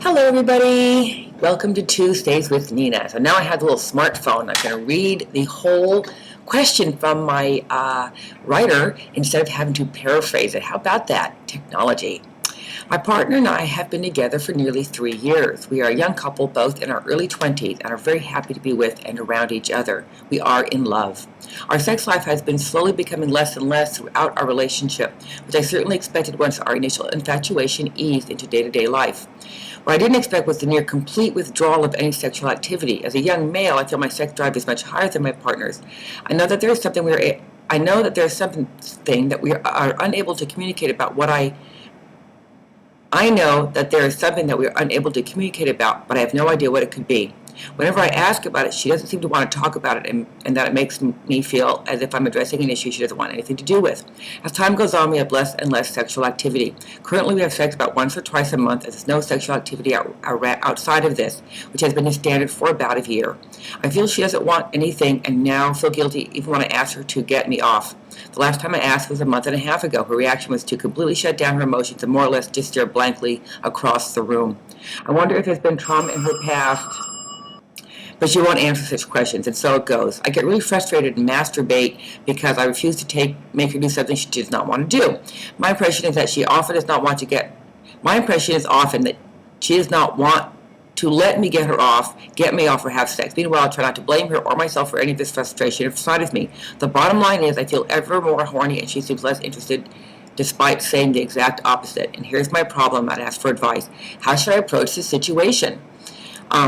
Hello everybody, welcome to Tuesdays with Nina. So now I have the little smartphone. I'm going to read the whole question from my writer instead of having to paraphrase it. How about that? Technology. My partner and I have been together for nearly 3 years. We are a young couple, both in our early 20s, and are very happy to be with and around each other. We are in love. Our sex life has been slowly becoming less and less throughout our relationship, which I certainly expected once our initial infatuation eased into day-to-day life. What I didn't expect was the near complete withdrawal of any sexual activity. As a young male, I feel my sex drive is much higher than my partner's. I know that there is something that we are unable to communicate about I know that there is something that we are unable to communicate about, but I have no idea what it could be. Whenever I ask about it, she doesn't seem to want to talk about it, and that it makes me feel as if I'm addressing an issue she doesn't want anything to do with. As time goes on, we have less and less sexual activity. Currently, we have sex about once or twice a month, as there's no sexual activity outside of this, which has been the standard for about a year. I feel she doesn't want anything, and now feel guilty even when I ask her to get me off. The last time I asked was a month and a half ago. Her reaction was to completely shut down her emotions and more or less just stare blankly across the room. I wonder if there's been trauma in her past, but she won't answer such questions, and so it goes. I get really frustrated and masturbate because I refuse to make her do something she does not want to do. My impression is often that she does not want to let me get me off, or have sex. Meanwhile, I try not to blame her or myself for any of this frustration inside of me. The bottom line is I feel ever more horny, and she seems less interested despite saying the exact opposite. And here's my problem. I'd ask for advice. How should I approach this situation?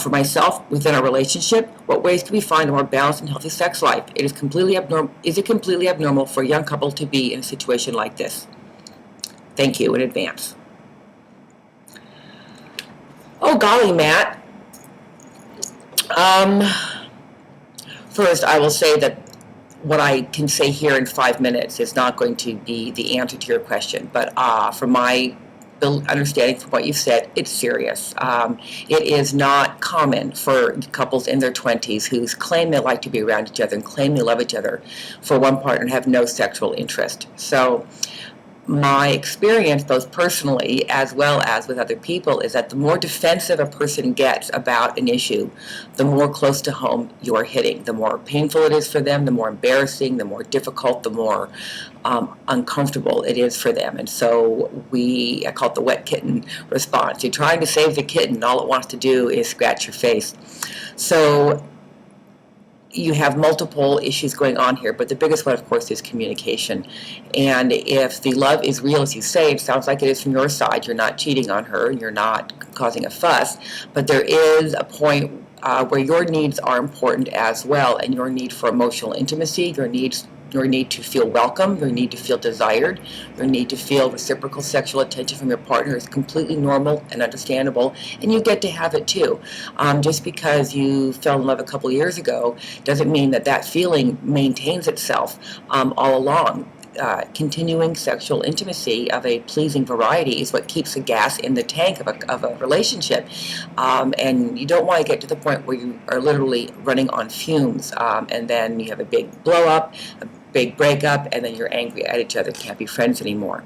For myself, within our relationship, what ways can we find a more balanced and healthy sex life? Is it completely abnormal for a young couple to be in a situation like this? Thank you in advance. Oh, golly, Matt. First, I will say that what I can say here in 5 minutes is not going to be the answer to your question. But from my understanding from what you said, it's serious. It is not common for couples in their 20s who claim they like to be around each other and claim they love each other for one partner to have no sexual interest. So my experience, both personally as well as with other people, is that the more defensive a person gets about an issue, the more close to home you're hitting. The more painful it is for them, the more embarrassing, the more difficult, the more uncomfortable it is for them. And so I call it the wet kitten response. You're trying to save the kitten, and all it wants to do is scratch your face. So you have multiple issues going on here, but the biggest one, of course, is communication. And if the love is real, as you say, it sounds like it is from your side. You're not cheating on her, and you're not causing a fuss, but there is a point where your needs are important as well, and your need for emotional intimacy, your need to feel welcome, your need to feel desired, your need to feel reciprocal sexual attention from your partner is completely normal and understandable, and you get to have it too. Just because you fell in love a couple years ago doesn't mean that feeling maintains itself all along. Continuing sexual intimacy of a pleasing variety is what keeps the gas in the tank of a relationship. And you don't want to get to the point where you are literally running on fumes, and then you have a big blow up, a big breakup, and then you're angry at each other, can't be friends anymore.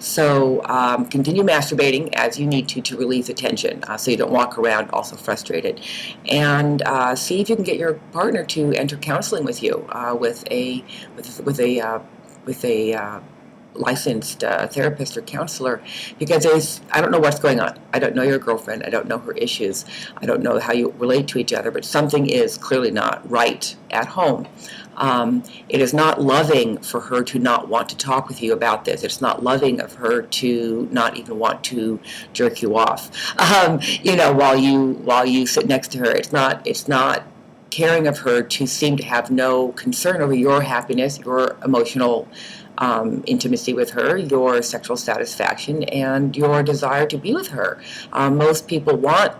So continue masturbating as you need to relieve the tension, so you don't walk around also frustrated. And see if you can get your partner to enter counseling with you with a licensed therapist or counselor, because I don't know what's going on. I don't know your girlfriend. I don't know her issues. I don't know how you relate to each other, but something is clearly not right at home. It is not loving for her to not want to talk with you about this. It's not loving of her to not even want to jerk you off, while you sit next to her. It's not caring of her to seem to have no concern over your happiness, your emotional intimacy with her, your sexual satisfaction, and your desire to be with her. Most people want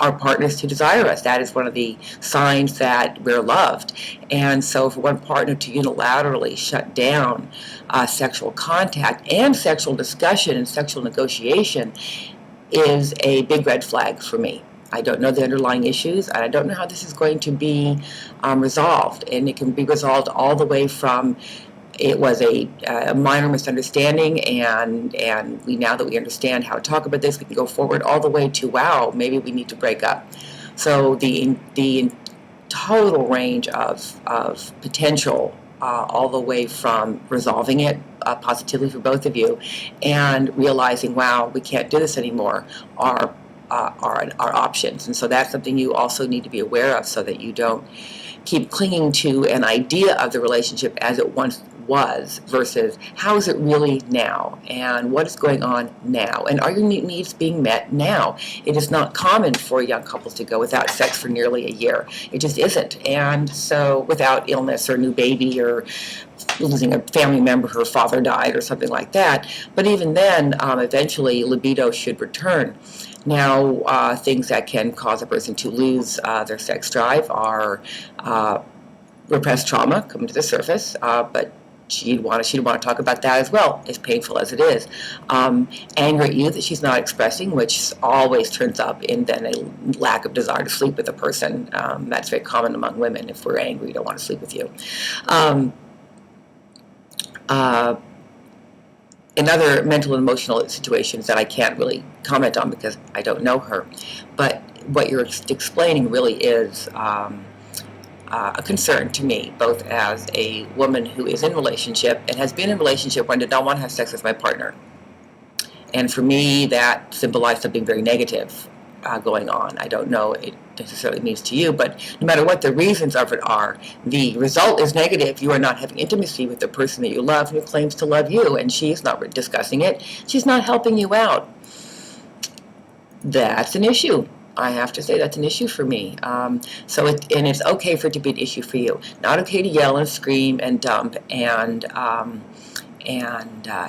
our partners to desire us. That is one of the signs that we're loved. And so for one partner to unilaterally shut down sexual contact and sexual discussion and sexual negotiation is a big red flag for me. I don't know the underlying issues, and I don't know how this is going to be resolved. And it can be resolved all the way from it was a minor misunderstanding, and we, now that we understand how to talk about this, we can go forward all the way to, wow, maybe we need to break up. So the total range of potential, all the way from resolving it positively for both of you, and realizing, wow, we can't do this anymore, are options. And so that's something you also need to be aware of, so that you don't keep clinging to an idea of the relationship as it once was versus how is it really now, and what is going on now, and are your needs being met now? It is not common for young couples to go without sex for nearly a year. It just isn't. And so, without illness or new baby or losing a family member, her father died or something like that. But even then, eventually libido should return. Now, things that can cause a person to lose their sex drive are repressed trauma coming to the surface, but she'd want to talk about that as well, as painful as it is. Anger at you that she's not expressing, which always turns up in then a lack of desire to sleep with a person. That's very common among women. If we're angry, we don't want to sleep with you. In other mental and emotional situations that I can't really comment on because I don't know her, but what you're explaining really is a concern to me, both as a woman who is in a relationship and has been in a relationship where I did not want to have sex with my partner. And for me, that symbolized something very negative going on. I don't know it necessarily means to you, but no matter what the reasons of it are, the result is negative. You are not having intimacy with the person that you love who claims to love you, and she's not discussing it. She's not helping you out. That's an issue. I have to say that's an issue for me. And it's okay for it to be an issue for you. Not okay to yell and scream and dump and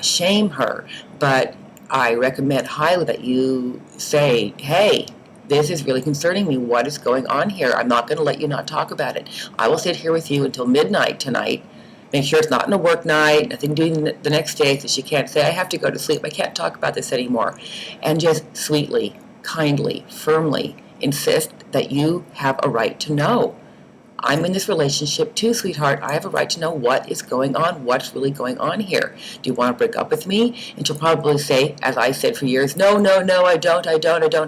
shame her, but I recommend highly that you say, hey, this is really concerning me. What is going on here? I'm not going to let you not talk about it. I will sit here with you until midnight tonight. Make sure it's not in a work night, nothing doing the next day, so she can't say, I have to go to sleep. I can't talk about this anymore. And just sweetly, kindly, firmly insist that you have a right to know. I'm in this relationship too, sweetheart. I have a right to know what is going on, what's really going on here. Do you want to break up with me? And she'll probably say, as I said for years, no, I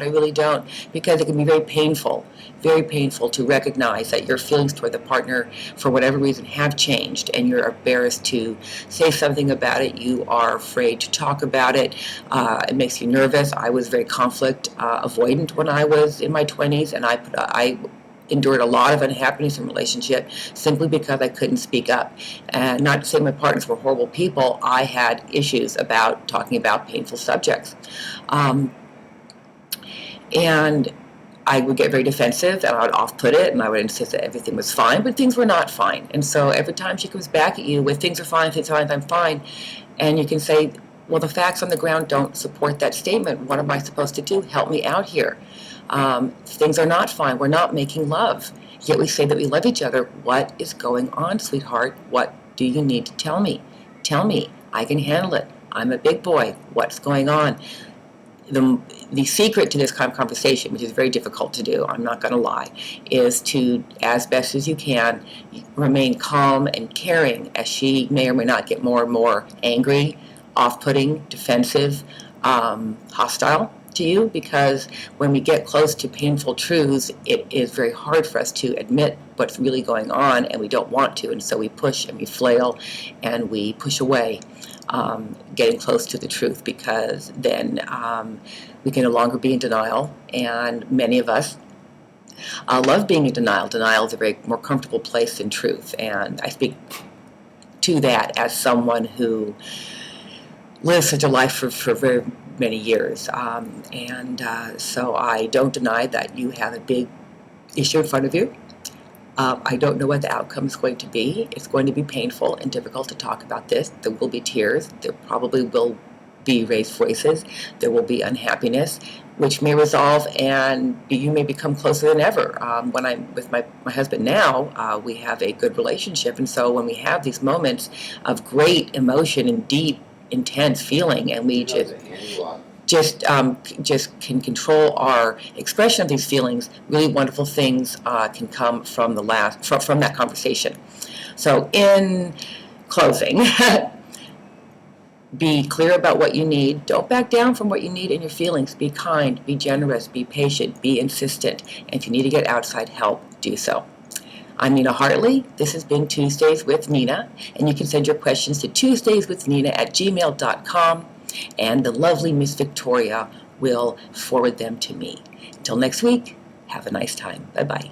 really don't. Because it can be very painful to recognize that your feelings toward the partner, for whatever reason, have changed, and you're embarrassed to say something about it. You are afraid to talk about it. It makes you nervous. I was very conflict avoidant when I was in my 20s, and I endured a lot of unhappiness in relationship simply because I couldn't speak up. And not to say my partners were horrible people, I had issues about talking about painful subjects. And I would get very defensive, and I would off-put it, and I would insist that everything was fine, but things were not fine. And so every time she comes back at you with things are fine, I'm fine, and you can say, well, the facts on the ground don't support that statement. What am I supposed to do? Help me out here. Things are not fine. We're not making love. Yet we say that we love each other. What is going on, sweetheart? What do you need to tell me? Tell me. I can handle it. I'm a big boy. What's going on? The secret to this kind of conversation, which is very difficult to do, I'm not going to lie, is to, as best as you can, remain calm and caring, as she may or may not get more and more angry, off-putting, defensive, hostile to you, because when we get close to painful truths, it is very hard for us to admit what's really going on, and we don't want to, and so we push and we flail and we push away getting close to the truth, because then we can no longer be in denial, and many of us love being in denial. Denial is a very more comfortable place than truth, and I speak to that as someone who lives such a life for very many years, so I don't deny that you have a big issue in front of you. I don't know what the outcome is going to be. It's going to be painful and difficult to talk about this. There will be tears. There probably will be raised voices. There will be unhappiness, which may resolve, and you may become closer than ever. When I'm with my husband now, we have a good relationship, and so when we have these moments of great emotion and deep, intense feeling, and we just can control our expression of these feelings, really wonderful things can come from from that conversation. So in closing. Be clear about what you need. Don't back down from what you need in your feelings. Be kind, be generous, be patient, be insistent. And if you need to get outside help, do so. I'm Nina Hartley. This has been Tuesdays with Nina. And you can send your questions to tuesdayswithnina@gmail.com. And the lovely Miss Victoria will forward them to me. Until next week, have a nice time. Bye-bye.